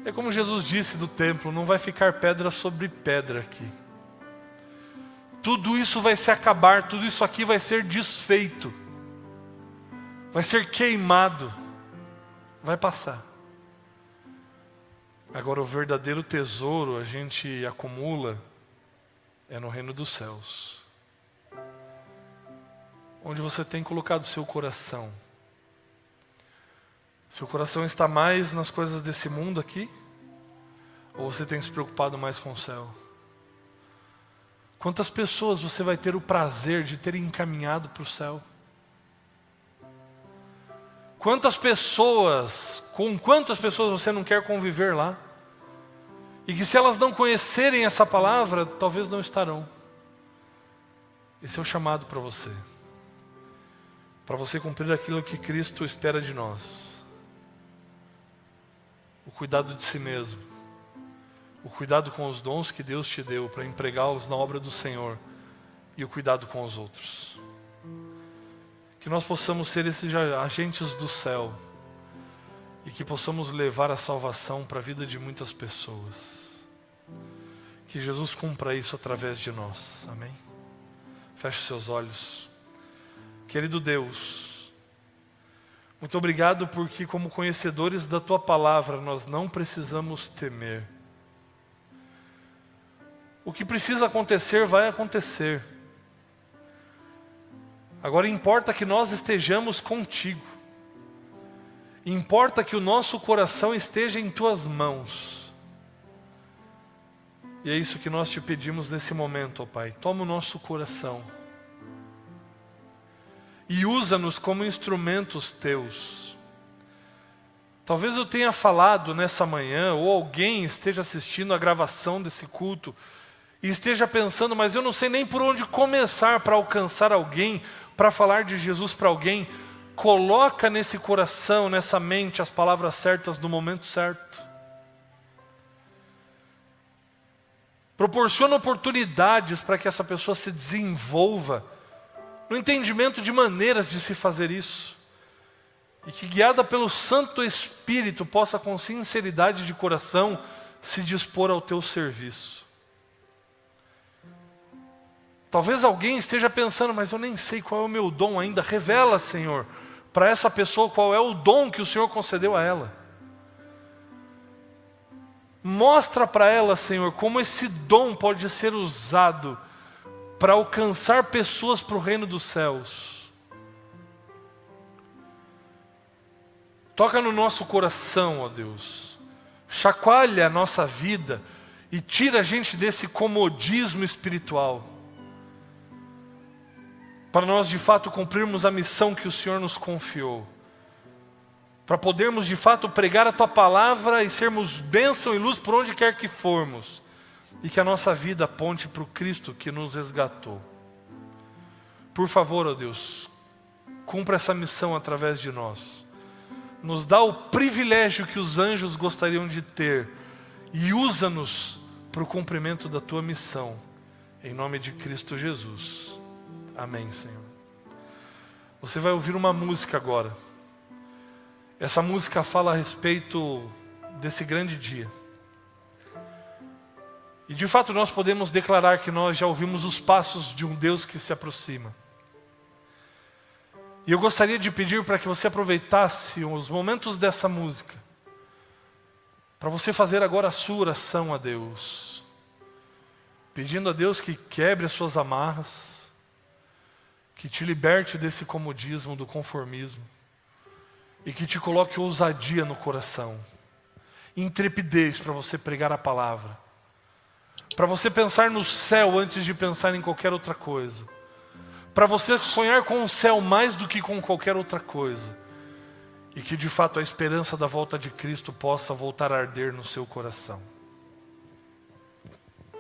é como Jesus disse do templo, não vai ficar pedra sobre pedra aqui. Tudo isso vai se acabar, tudo isso aqui vai ser desfeito. Vai ser queimado. Vai passar. Agora o verdadeiro tesouro a gente acumula é no reino dos céus. Onde você tem colocado seu coração. Seu coração está mais nas coisas desse mundo aqui? Ou você tem se preocupado mais com o céu? Quantas pessoas você vai ter o prazer de ter encaminhado para o céu? Com quantas pessoas você não quer conviver lá? E que se elas não conhecerem essa palavra, talvez não estarão. Esse é o chamado para você. Para você cumprir aquilo que Cristo espera de nós. O cuidado de si mesmo. O cuidado com os dons que Deus te deu para empregá-los na obra do Senhor. E o cuidado com os outros. Que nós possamos ser esses agentes do céu. E que possamos levar a salvação para a vida de muitas pessoas. Que Jesus cumpra isso através de nós. Amém? Feche seus olhos. Querido Deus, muito obrigado porque como conhecedores da Tua palavra nós não precisamos temer. O que precisa acontecer vai acontecer. Agora importa que nós estejamos contigo. Importa que o nosso coração esteja em Tuas mãos. E é isso que nós te pedimos nesse momento, ó Pai. Toma o nosso coração. E usa-nos como instrumentos Teus. Talvez eu tenha falado nessa manhã, ou alguém esteja assistindo a gravação desse culto, e esteja pensando, mas eu não sei nem por onde começar para alcançar alguém, para falar de Jesus para alguém. Coloca nesse coração, nessa mente, as palavras certas no momento certo. Proporciona oportunidades para que essa pessoa se desenvolva no entendimento de maneiras de se fazer isso. E que guiada pelo Santo Espírito possa com sinceridade de coração se dispor ao Teu serviço. Talvez alguém esteja pensando, mas eu nem sei qual é o meu dom ainda. Revela, Senhor, para essa pessoa qual é o dom que o Senhor concedeu a ela. Mostra para ela, Senhor, como esse dom pode ser usado para alcançar pessoas para o reino dos céus. Toca no nosso coração, ó Deus. Chacoalha a nossa vida e tira a gente desse comodismo espiritual. Para nós de fato cumprirmos a missão que o Senhor nos confiou. Para podermos de fato pregar a Tua palavra e sermos bênção e luz por onde quer que formos. E que a nossa vida aponte para o Cristo que nos resgatou. Por favor, ó Deus, cumpra essa missão através de nós. Nos dá o privilégio que os anjos gostariam de ter. E usa-nos para o cumprimento da Tua missão. Em nome de Cristo Jesus. Amém, Senhor. Você vai ouvir uma música agora. Essa música fala a respeito desse grande dia. E de fato nós podemos declarar que nós já ouvimos os passos de um Deus que se aproxima. E eu gostaria de pedir para que você aproveitasse os momentos dessa música, para você fazer agora a sua oração a Deus, pedindo a Deus que quebre as suas amarras, que te liberte desse comodismo, do conformismo, e que te coloque ousadia no coração, intrepidez para você pregar a palavra, para você pensar no céu antes de pensar em qualquer outra coisa, para você sonhar com o céu mais do que com qualquer outra coisa, e que de fato a esperança da volta de Cristo possa voltar a arder no seu coração.